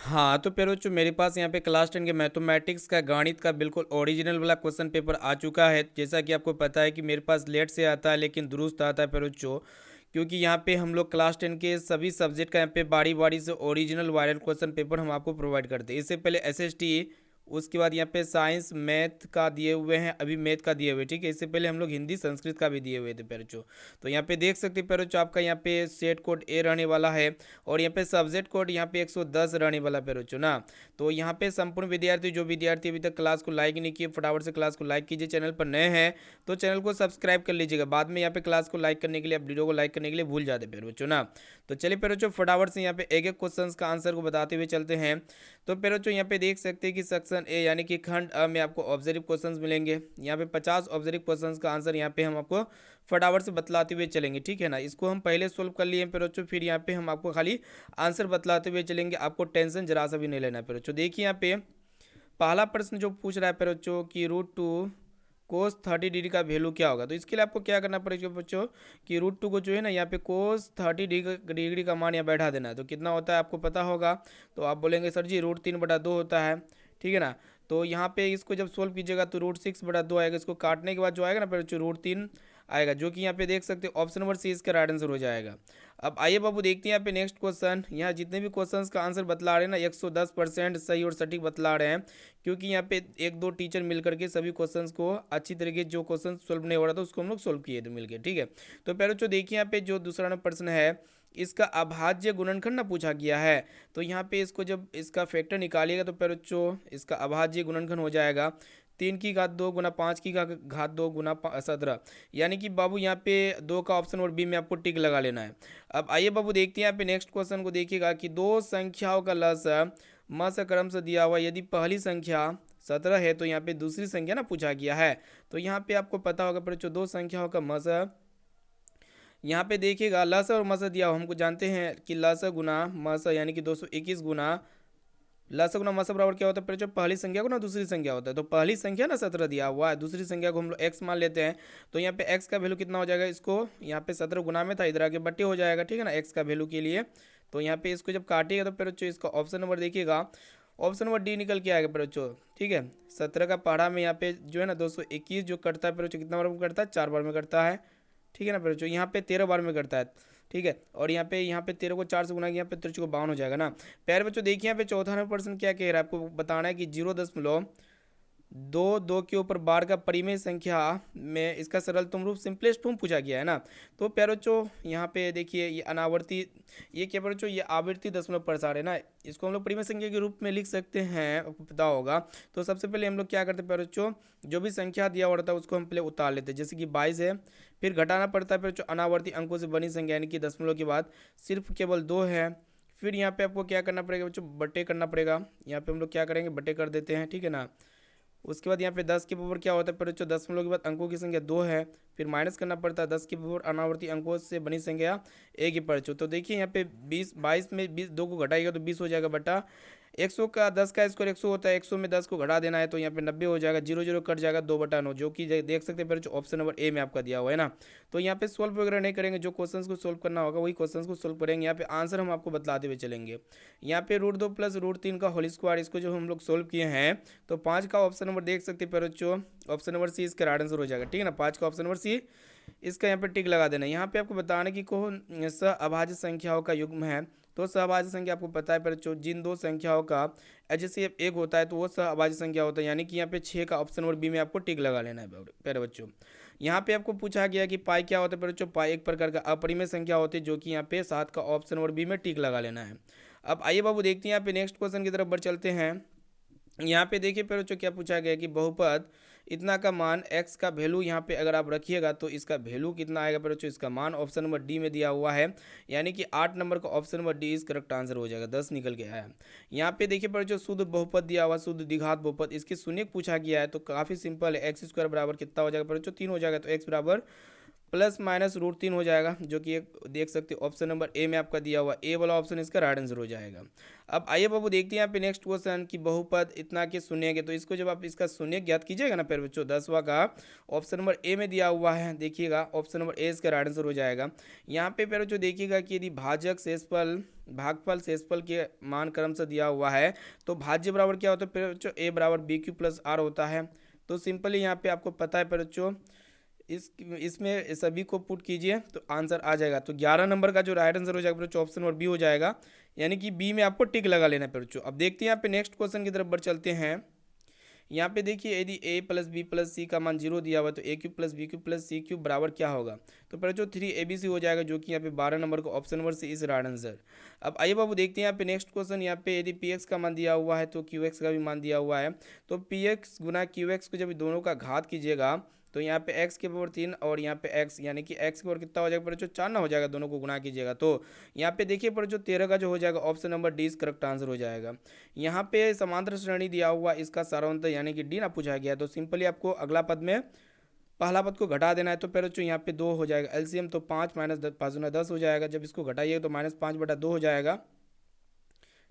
हाँ, तो पेरोचो मेरे पास यहाँ पे क्लास 10 के मैथमेटिक्स का गणित का बिल्कुल ओरिजिनल वाला क्वेश्चन पेपर आ चुका है। जैसा कि आपको पता है कि मेरे पास लेट से आता है लेकिन दुरुस्त आता है पेरोचो, क्योंकि यहाँ पे हम लोग क्लास 10 के सभी सब्जेक्ट का यहाँ पे बारी बारी से ओरिजिनल वायरल क्वेश्चन पेपर हम आपको प्रोवाइड करते हैं। इससे पहले एसएसटी, उसके बाद यहाँ पे साइंस मैथ का दिए हुए हैं, अभी मैथ का दिए हुए, ठीक है। इससे पहले हम लोग हिंदी संस्कृत का भी दिए हुए थे पेरोचो। तो यहाँ पे देख सकते हैं पेरोचो, आपका यहाँ पे सेट कोड ए रहने वाला है और यहाँ पे सब्जेक्ट कोड यहाँ पे 110 रहने वाला पेरोचो ना। तो यहाँ पे संपूर्ण विद्यार्थी, जो विद्यार्थी अभी तक क्लास को लाइक नहीं किए, फटाफट से क्लास को लाइक कीजिए। चैनल पर नए हैं तो चैनल को सब्सक्राइब कर लीजिएगा। बाद में यहाँ पे क्लास को लाइक करने के लिए, आप वीडियो को लाइक करने के लिए भूल जाते पेरोचो ना। तो चलिए पेरोचो फटाफट से यहाँ पे एक एक क्वेश्चन का आंसर को बताते हुए चलते हैं। तो पेरोचो यहाँ पे देख सकते हैं कि सेक्शन ए यानी कि खंड अ में आपको ऑब्जर्व क्वेश्चंस मिलेंगे। यहाँ पे 50 ऑब्जर्व क्वेश्चंस का आंसर यहाँ पे हम आपको फटाफट से बतलाते हुए चलेंगे, ठीक है ना। इसको हम पहले सोल्व कर लिए पेरोचो, फिर यहाँ पे हम आपको खाली आंसर बतलाते हुए चलेंगे। आपको टेंशन जरा सा भी नहीं लेना है पेरोचो। देखिए यहाँ पे पहला प्रश्न जो पूछ रहा है पेरोचो कि √2 कोस 30 डिग्री का वैल्यू क्या होगा। तो इसके लिए आपको क्या करना पड़ेगा बच्चों कि √2 को जो है ना यहाँ पे कोस 30 डिग्री का मान यहाँ बैठा देना है। तो कितना होता है आपको पता होगा। तो आप बोलेंगे सर जी √3/2 होता है, ठीक है ना। तो यहाँ पे इसको जब सोल्व कीजिएगा तो √6/2 आएगा। इसको काटने के बाद जो आएगा ना फिर √3 आएगा, जो कि यहाँ पे देख सकते हो ऑप्शन नंबर सी इसका राइट आंसर हो जाएगा। अब आइए बाबू देखते हैं यहाँ पे नेक्स्ट क्वेश्चन। यहाँ जितने भी क्वेश्चंस का आंसर बतला रहे हैं ना 110% सही और सटीक बतला रहे हैं, क्योंकि यहाँ पे एक दो टीचर मिल करके सभी क्वेश्चंस को अच्छी तरीके जो क्वेश्चन सोल्व नहीं हो रहा था उसको हम लोग सोल्व किए थे मिलकर, ठीक है। तो पहले जो देखिए यहाँ पे जो दूसरा नंबर प्रश्न है, इसका अभाज्य गुणनखंड ना पूछा गया है। तो यहाँ पे इसको जब इसका फैक्टर निकालिएगा तो पेरोचो इसका अभाज्य गुणनखंड हो जाएगा 3 की घात 2 गुना 5 की घात 2 गुना 17। यानी कि बाबू यहाँ पे 2 का ऑप्शन और बी में आपको टिक लगा लेना है। अब आइए बाबू देखते हैं यहाँ पे नेक्स्ट क्वेश्चन को। देखिएगा कि दो संख्याओं का लसाअ मस क्रम से दिया हुआ, यदि पहली संख्या 17 है तो यहाँ पे दूसरी संख्या ना पूछा गया है। तो यहाँ पे आपको पता होगा बच्चों दो संख्याओं का मस, यहाँ पे देखिएगा लस और मस दिया हुआ, हमको जानते हैं कि लस गुना मस यानी कि 221 गुना लस गुना मस बराबर क्या होता है। जो पहली संख्या को ना दूसरी संख्या होता है, तो पहली संख्या ना 17 दिया हुआ है, दूसरी संख्या को हम लोग एक्स मान लेते हैं। तो यहाँ पे एक्स का वैल्यू कितना हो जाएगा, इसको यहाँ पे 17 गुना में था, इधर आके बट्टे हो जाएगा, ठीक है ना, एक्स का वैल्यू के लिए। तो यहाँ पे इसको जब काटिएगा तो फिर इसका ऑप्शन नंबर देखिएगा, ऑप्शन नंबर डी निकल के आएगा बच्चों, ठीक है। 17 का पहाड़ा में यहाँ पे जो है ना 221 जो कटता है बच्चों कितना बार में करता है, 4 बार में करता है, ठीक है ना बच्चों। यहाँ पे 13 बार में करता है, ठीक है। और यहाँ पे 13 को 4 से गुना किया, यहाँ पे 13 को 52 हो जाएगा ना। प्यारे बच्चों देखिए यहाँ पे चौथा नंबर प्रश्न क्या कह रहा है, आपको बताना है कि 0.2 के ऊपर बार का परिमेय संख्या में इसका सरलतम रूप सिंपलेस्ट फॉर्म पूछा गया है ना। तो प्यारे बच्चों यहाँ पे देखिए ये अनावर्ती, ये क्या बच्चों ये आवर्ती दशमलव प्रसार है ना, इसको हम लोग परिमेय संख्या के रूप में लिख सकते हैं, आपको पता होगा। तो सबसे पहले हम लोग क्या करते हैं प्यारे बच्चों, जो भी संख्या दिया हुआ रहता है उसको हम पहले उतार लेते हैं। जैसे कि 22 है, फिर घटाना पड़ता है, फिर जो अनावर्ती अंकों से बनी संख्या यानी कि दशमलव के बाद सिर्फ केवल 2 है। फिर यहाँ पे आपको क्या करना पड़ेगा बच्चों, बट्टे करना पड़ेगा। यहाँ पे हम लोग क्या करेंगे, बट्टे कर देते हैं, ठीक है ना। उसके बाद यहाँ पे 10 के पावर क्या होता है, पर बच्चों दशमलव के बाद अंकों की संख्या 2 है, फिर माइनस करना पड़ता है 10 के पावर अनावर्ती अंकों से बनी संख्या एक ही पर। तो देखिए यहाँ पे 22 में 20 2 को घटाएगा तो 20 हो जाएगा बटा 100 का 10 का स्क्वायर 100 होता है, 100 में 10 को घटा देना है तो यहाँ पे 90 हो जाएगा, 0 0 कट जाएगा 2/9, जो कि देख सकते हैं जो ऑप्शन नंबर ए में आपका दिया हुआ है ना। तो यहाँ पे सोल्व वगैरह नहीं करेंगे, जो क्वेश्चंस को सोल्व करना होगा वही क्वेश्चंस को सोल्व करेंगे। यहाँ पे आंसर हम आपको बतलाते हुए चलेंगे। यहाँ पे √2 प्लस √3 का होल स्क्वायर, इसको जो हम लोग सोल्व किए हैं तो 5 का ऑप्शन नंबर देख सकते हैं बच्चों, ऑप्शन नंबर सी इसका राइट आंसर हो जाएगा, ठीक है ना। 5 का ऑप्शन नंबर सी इसका यहाँ पे टिक लगा देना। यहाँ पे आपको बताना कि कौन सहअभाज्य संख्याओं का युग्म है। तो सहअभाज्य संख्या आपको पता है बच्चों, जिन दो संख्याओं का एचसीएफ एक होता है तो वो सहअभाज्य संख्या होता है, यानी कि यहाँ पे 6 का ऑप्शन नंबर बी में आपको टिक लगा लेना है प्यारे बच्चों। यहाँ पे आपको पूछा गया कि पाई क्या होता है बच्चों, पाई एक प्रकार का अपरिमेय संख्या होती है, जो कि यहाँ पे 7 का ऑप्शन नंबर बी में टिक लगा लेना है। अब आइए बाबू देखते हैं यहाँ पे नेक्स्ट क्वेश्चन की तरफ बढ़ चलते हैं। यहाँ पे देखिए फिर बच्चों क्या पूछा गया कि बहुपद इतना का मान x का वैल्यू यहाँ पे अगर आप रखिएगा तो इसका वैल्यू कितना आएगा फिर बच्चों, इसका मान ऑप्शन नंबर डी में दिया हुआ है, यानी कि 8 नंबर का ऑप्शन नंबर डी इस करेक्ट आंसर हो जाएगा। 10 निकल के आया है। यहाँ पे देखिए फिर बच्चों शुद्ध बहुपद दिया हुआ, शुद्ध द्विघात बहुपद, इसके शून्य पूछा गया है। तो काफ़ी सिंपल है, एक्स स्क्वायर बराबर कितना हो जाएगा फिर बच्चों, 3 हो जाएगा। तो एक्स बराबर प्लस माइनस रूट 3 हो जाएगा, जो कि एक देख सकते हो ऑप्शन नंबर ए में आपका दिया हुआ ए वाला ऑप्शन इसका राइट आंसर हो जाएगा। अब आइए बाबू देखते हैं यहाँ पे नेक्स्ट क्वेश्चन कि बहुपद इतना के शून्य के, तो इसको जब आप इसका शून्य ज्ञात कीजिएगा ना फिर बच्चों 10वां का ऑप्शन नंबर ए में दिया हुआ है, देखिएगा ऑप्शन नंबर ए इसका राइट आंसर हो जाएगा। यहाँ पे फिर जो देखिएगा कि यदि भाजक शेषफल भागफल शेषफल के मान क्रम से दिया हुआ है तो भाज्य बराबर क्या होता है फिर बच्चों ए बराबर बी क्यू प्लस आर होता है। तो सिंपली यहाँ पे आपको पता है फिर बच्चों इसमें सभी को पुट कीजिए तो आंसर आ जाएगा। तो 11 नंबर का जो राइट आंसर हो जाएगा बच्चों ऑप्शन नंबर बी हो जाएगा, यानी कि बी में आपको टिक लगा लेना है बच्चों। अब देखते हैं यहाँ पे नेक्स्ट क्वेश्चन की तरफ बढ़ चलते हैं। यहाँ पे देखिए यदि a plus b plus c का मान 0 दिया हुआ है तो a cube plus b cube plus c cube बराबर क्या होगा, तो बच्चों 3abc हो जाएगा, जो कि यहाँ पे 12 नंबर का option number C is right answer. अब आइए बाबू देखते हैं यहाँ पे नेक्स्ट क्वेश्चन। यहाँ पे यदि px का मान दिया हुआ है तो qx का भी मान दिया हुआ है, तो px गुना qx को जब दोनों का घात कीजिएगा तो यहाँ पे x के पावर 3 और यहाँ पे x यानी कि x के पावर कितना हो जाएगा पर जो 4 ना हो जाएगा, दोनों को गुना कीजिएगा तो यहाँ पे देखिए पर जो 13 का जो हो जाएगा option number D is correct answer हो जाएगा। यहाँ पे समांतर श्रेणी दिया हुआ इसका सारांश यानी कि डी ना पूछा गया, तो सिंपली आपको अगला पद में पहला पद को घटा देना है। तो पहले जो यहाँ पे 2 हो जाएगा एलसीएम, तो 5 माइनस 10 हो जाएगा, जब इसको घटाइएगा तो -5/2 हो जाएगा,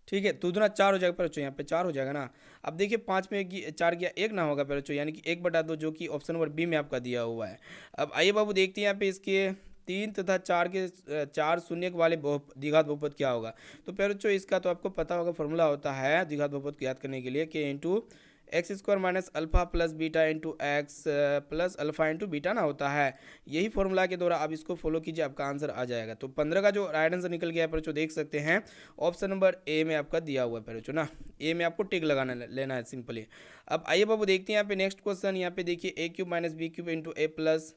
ठीक है। तो दूना 4 हो जाएगा पर बच्चों, यहाँ पे 4 हो जाएगा ना। अब देखिए 5 में 4 गया 1 ना होगा पर बच्चों, यानी कि 1/2 जो कि ऑप्शन नंबर बी में आपका दिया हुआ है। अब आइए बाबू देखते हैं यहाँ पे इसके 3 तथा 4 के 4 शून्य वाले द्विघात बहुपद क्या होगा। तो पहले बच्चों इसका तो आपको पता होगा, फॉर्मूला होता है द्विघात बहुपद को याद करने के लिए के into x square minus alpha plus beta into x plus alpha into beta ना होता है। यही फॉर्मूला के द्वारा आप इसको फॉलो कीजिए, आपका आंसर आ जाएगा। तो 15 का जो राइट आंसर निकल गया है बच्चों, देख सकते हैं ऑप्शन नंबर ए में आपका दिया हुआ है बच्चों ना, ए में आपको टिक लगाना लेना है सिंपली। अब आइए बाबू देखते हैं यहाँ पे नेक्स्ट क्वेश्चन। यहाँ पे देखिए a cube minus b cube into a plus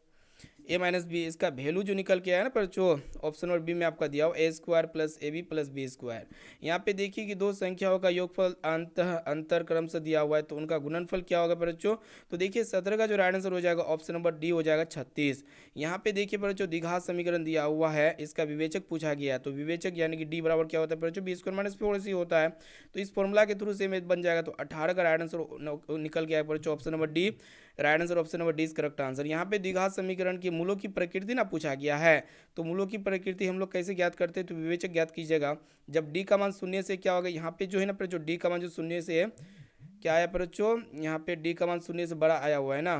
a minus b, इसका वैल्यू जो निकल के आया ना पर जो ऑप्शन नंबर बी में आपका दिया हो a square plus a b plus b square. यहाँ पे देखिए कि दो संख्याओं का योगफल अंतर क्रम से दिया हुआ है, तो उनका गुणनफल क्या होगा पर बच्चों, तो देखिए 17 का जो राइट आंसर हो जाएगा ऑप्शन नंबर डी हो जाएगा 36। यहाँ पे देखिए पर जो द्विघात समीकरण दिया हुआ है इसका विवेचक पूछा गया है, तो विवेचक यानी कि डी बराबर क्या होता है पर बच्चों बी स्क्वायर माइनस 4ac होता है। तो इस फॉर्मूला के थ्रू से में बन जाएगा, तो 18 का राइट आंसर निकल गया है पर बच्चों option number D right answer, option number D is correct answer. यहाँ पे द्विघात समीकरण के मूलों की प्रकृति ना पूछा गया है, तो मूलों की प्रकृति हम लोग कैसे ज्ञात करते हैं, तो विवेचक ज्ञात कीजिएगा। जब डी का मान शून्य से क्या होगा, यहाँ पे जो है ना पर जो डी का मान जो शून्य से क्या आया पर बच्चों, यहाँ पे डी का मान शून्य से बड़ा आया हुआ है ना,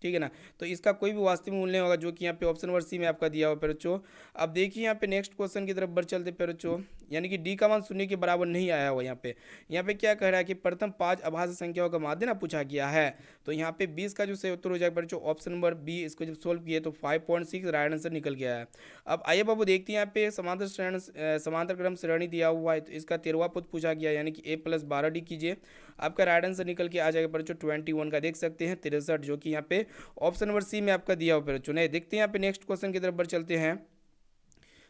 ठीक है ना। तो इसका कोई भी वास्तविक मूल्य नहीं होगा, जो कि यहाँ पे ऑप्शन नंबर सी में आपका दिया हुआ है बच्चों। अब देखिए यहाँ पे नेक्स्ट क्वेश्चन की तरफ बढ़ चलते बच्चों, यानी कि डी का मान शून्य के बराबर नहीं आया हुआ। यहाँ पे क्या कह रहा है कि प्रथम 5 अभाज्य संख्याओं का माध्य ना पूछा गया है, तो यहाँ पे 20 का जो सही उत्तर हो जाएगा बच्चों ऑप्शन नंबर बी। इसको जब सोल्व किए तो 5.6 राइट आंसर निकल गया है। अब आइए बाबू देखते हैं यहाँ पे समांतर क्रम श्रेणी दिया हुआ है, तो इसका 13वां पद पूछा गया, यानी कि a प्लस 12d कीजिए, आपका राइट आंसर निकल के आ जाएगा बच्चों 21 का, देख सकते हैं 63, जो कि यहाँ पे ऑप्शन नंबर सी में आपका दिया हुआ बच्चों। नहीं देखते हैं यहाँ पे नेक्स्ट क्वेश्चन की तरफ बढ़ चलते हैं।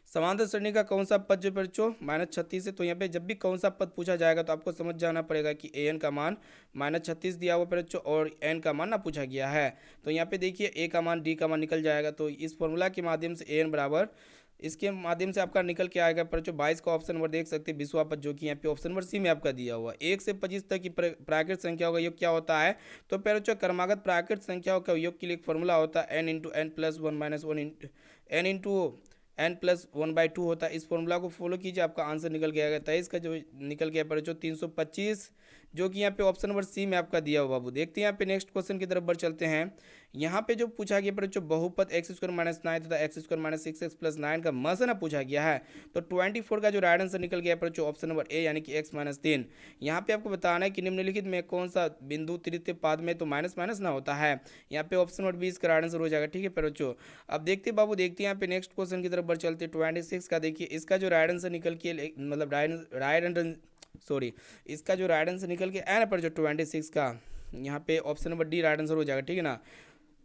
समांतर श्रेणी का कौन सा पद जो बच्चों -36 है, तो यहाँ पे जब भी कौन सा पद पूछा जाएगा तो आपको समझ जाना पड़ेगा कि an का मान -36 दिया हुआ बच्चों और n का मान ना पूछा गया है। तो यहाँ पे देखिए a का मान d का मान निकल जाएगा, तो इस फॉर्मूला के माध्यम से an बराबर इसके माध्यम से आपका निकल के आएगा पर जो 22 का ऑप्शन नंबर देख सकते हैं 20वां पद, जो कि यहाँ पे ऑप्शन नंबर सी में आपका दिया हुआ 1 से 25 तक की प्राकृत संख्याओं का योग क्या होता है, तो पहले जो क्रमागत प्राकृत संख्याओं का योग के लिए एक फॉर्मूला होता है n into N plus one minus one n into n प्लस 1/2 होता है। इस फॉर्मूला को फॉलो कीजिए, आपका आंसर निकल के आएगा 23 का जो निकल गया पर जो 325, जो कि यहाँ पे ऑप्शन नंबर सी में आपका दिया हुआ बाबू। देखते हैं यहाँ पे नेक्स्ट क्वेश्चन की तरफ बढ़ चलते हैं। यहाँ पे जो पूछा गया पर जो बहुपद एक्स स्क्वायर माइनस 9 तथा x square minus 6x plus 9 का म से ना पूछा गया है, तो 24 का जो राइट आंसर निकल गया पर जो ऑप्शन नंबर ए, यानी कि x माइनस 3। यहाँ पे आपको बताना है कि निम्नलिखित में कौन सा बिंदु तृतीय पाद में तो माइनस माइनस ना होता है। यहाँ पे ऑप्शन नंबर 20 का राइट आंसर हो जाएगा, ठीक है पर बच्चों। अब देखते बाबू देखते हैं यहाँ पे नेक्स्ट क्वेश्चन की तरफ बढ़ चलते 26 का। देखिए इसका जो राइट आंसर निकल के मतलब इसका जो राइट आंसर निकल के आया पर जो 26 का, यहाँ पे option number D right answer हो जाएगा, ठीक है ना।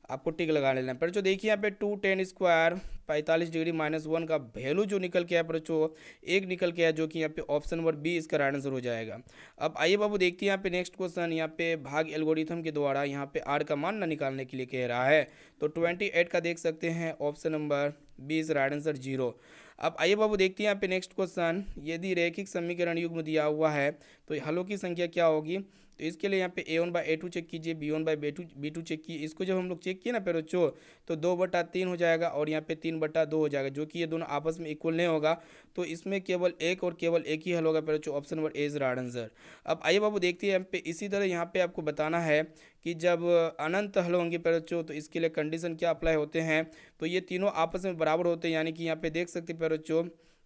आपको टिक लगा लेना है पर जो देखिए यहाँ पे 2tan स्क्वायर 45 डिग्री -1 का वैल्यू जो निकल के आया पर जो एक निकल के आया, जो कि यहाँ पे ऑप्शन नंबर बी इसका राइट आंसर हो जाएगा। अब आइए बाबू देखते हैं यहाँ पे नेक्स्ट क्वेश्चन। यहाँ पे भाग एल्गोरिथम के द्वारा यहाँ पे आर का मान ना निकालने के लिए कह रहा है, तो 28 का देख सकते हैं option number B is right answer 0। अब आइए बाबू देखते हैं यहाँ पे नेक्स्ट क्वेश्चन। यदि रैखिक समीकरण युग्म दिया हुआ है तो हलों की संख्या क्या होगी, तो इसके लिए यहाँ पे A1/A2 चेक कीजिए, B1/B2 चेक कीजिए। इसको जब हम लोग चेक किए ना प्यारे बच्चों, तो 2/3 हो जाएगा और यहाँ पे 3/2 हो जाएगा, जो कि ये दोनों आपस में इक्वल नहीं होगा। तो इसमें केवल एक और केवल एक ही हल होगा प्यारे बच्चों, option number A is right answer. अब आइए बाबू देखते हैं यहाँ पे, इसी तरह यहाँ पे आपको बताना है कि जब अनंत हल होंगे प्यारे बच्चों, तो इसके लिए कंडीशन क्या अप्लाई होते हैं। तो ये तीनों आपस में बराबर होते हैं, यानी कि यहाँ पे देख सकते हैं प्यारे बच्चों,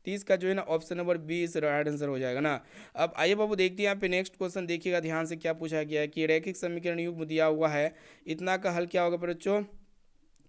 30 का जो है ना ऑप्शन नंबर बी इस राइट आंसर हो जाएगा ना। अब आइए बाबू देखते हैं यहाँ पे नेक्स्ट क्वेश्चन, देखिएगा ध्यान से क्या पूछा गया है कि रैखिक समीकरण युग्म दिया हुआ है, इतना का हल क्या होगा प्यारे बच्चों।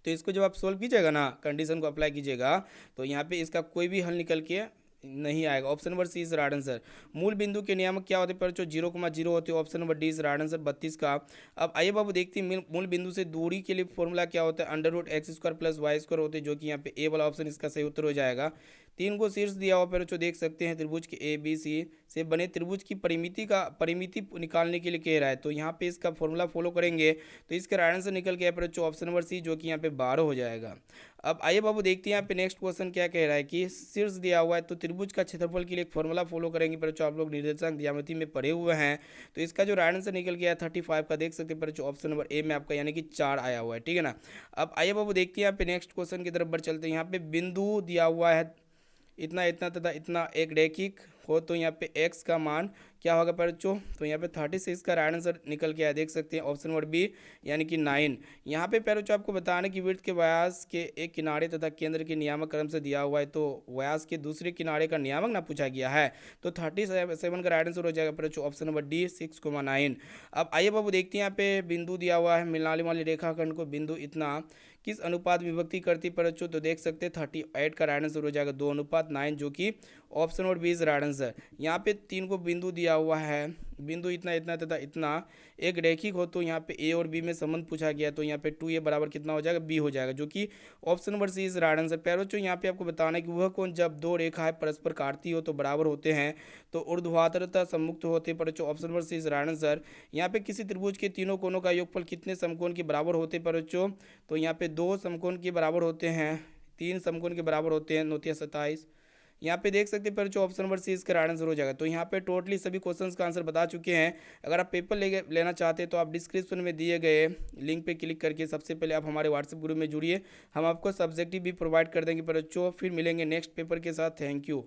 तो इसको जब आप सोल्व कीजिएगा ना, कंडीशन को अप्लाई कीजिएगा, तो यहाँ पे इसका कोई भी हल निकल के नहीं आएगा। Option number C is right answer. मूल बिंदु के नियामक क्या होते हैं बच्चों, 0,0 होते हैं। Option number D is right answer 32 का। अब आइए बाबू देखते हैं मूल बिंदु से दूरी के लिए फॉर्मूला क्या होता है, √x² + y² होते हैं, जो कि यहाँ पे ए वाला ऑप्शन इसका सही उत्तर हो जाएगा। 3 को शीर्ष दिया हुआ बच्चों, देख सकते हैं त्रिभुज के ए बी सी से बने त्रिभुज की परिमिति निकालने के लिए कह रहा है। तो यहाँ पे इसका फॉर्मूला फॉलो करेंगे तो इसका राइट आंसर निकल के बच्चों ऑप्शन नंबर सी, जो कि यहाँ पे 12 हो जाएगा। अब आइए बाबू देखते हैं यहाँ पे नेक्स्ट क्वेश्चन क्या कह रहा है कि शीर्ष दिया हुआ है, तो त्रिभुज का क्षेत्रफल के लिए एक फॉर्मूला फॉलो करेंगे बच्चों, आप लोग निर्देशांक ज्यामिति में पढ़े हुए हैं। तो इसका जो राइट आंसर निकल गया है 35 का, देख सकते हैं बच्चों ऑप्शन नंबर ए में आपका यानी कि 4 आया हुआ है, ठीक है ना। अब आइए बाबू देखते हैं यहाँ पे नेक्स्ट क्वेश्चन की तरफ बढ़ चलते हैं। यहाँ पे बिंदु दिया हुआ है इतना इतना तथा इतना एक रैखिक हो, तो यहाँ पे x का मान क्या होगा बच्चों, तो यहाँ पे 36 का राइट आंसर निकल के आया, देख सकते हैं ऑप्शन नंबर बी यानी कि 9। यहाँ पे बच्चों आपको बताना कि वृत्त के व्यास के एक किनारे तथा केंद्र के नियामक क्रम से दिया हुआ है, तो व्यास के दूसरे किनारे का नियामक ना पूछा गया है। तो 37 का राइट आंसर हो जाएगा बच्चों ऑप्शन नंबर डी 6,9। अब आइए बाबू देखते हैं यहाँ पे बिंदु दिया हुआ है, मिलाने वाली रेखाखंड को बिंदु इतना किस अनुपात विभक्ति करती है बच्चों, तो देख सकते हैं 38 का राइट आंसर हो जाएगा 2:9, जो कि option number B is right answer. यहाँ पे 3 को बिंदु दिया हुआ है, बिंदु इतना इतना तथा इतना एक रैखिक हो, तो यहाँ पे ए और बी में संबंध पूछा गया, तो यहाँ पे 2a बराबर कितना हो जाएगा, बी हो जाएगा, जो कि option number C is right answer. प्यारे बच्चों यहाँ पे आपको बताना है कि वह कोण जब दो रेखाएं परस्पर काटती हो तो बराबर होते हैं, तो ऊर्ध्वाधर तथा सम्मुक्त होते हैं बच्चों, option number C is right answer. यहाँ पे किसी त्रिभुज के तीनों कोणों का योगफल कितने समकोण के बराबर होते हैं बच्चों, तो यहाँ पे 2 समकोण के बराबर होते हैं, 3 समकोण के बराबर होते हैं, 9 × 27। यहाँ पे देख सकते हैं बच्चों ऑप्शन नंबर सी इसका राइट आंसर हो जाएगा। तो यहाँ पे टोटली सभी क्वेश्चंस का आंसर बता चुके हैं। अगर आप पेपर लेना चाहते हैं तो आप डिस्क्रिप्शन में दिए गए लिंक पे क्लिक करके सबसे पहले आप हमारे व्हाट्सएप ग्रुप में जुड़िए, हम आपको सब्जेक्टिव भी प्रोवाइड कर देंगे बच्चों। फिर मिलेंगे नेक्स्ट पेपर के साथ, थैंक यू।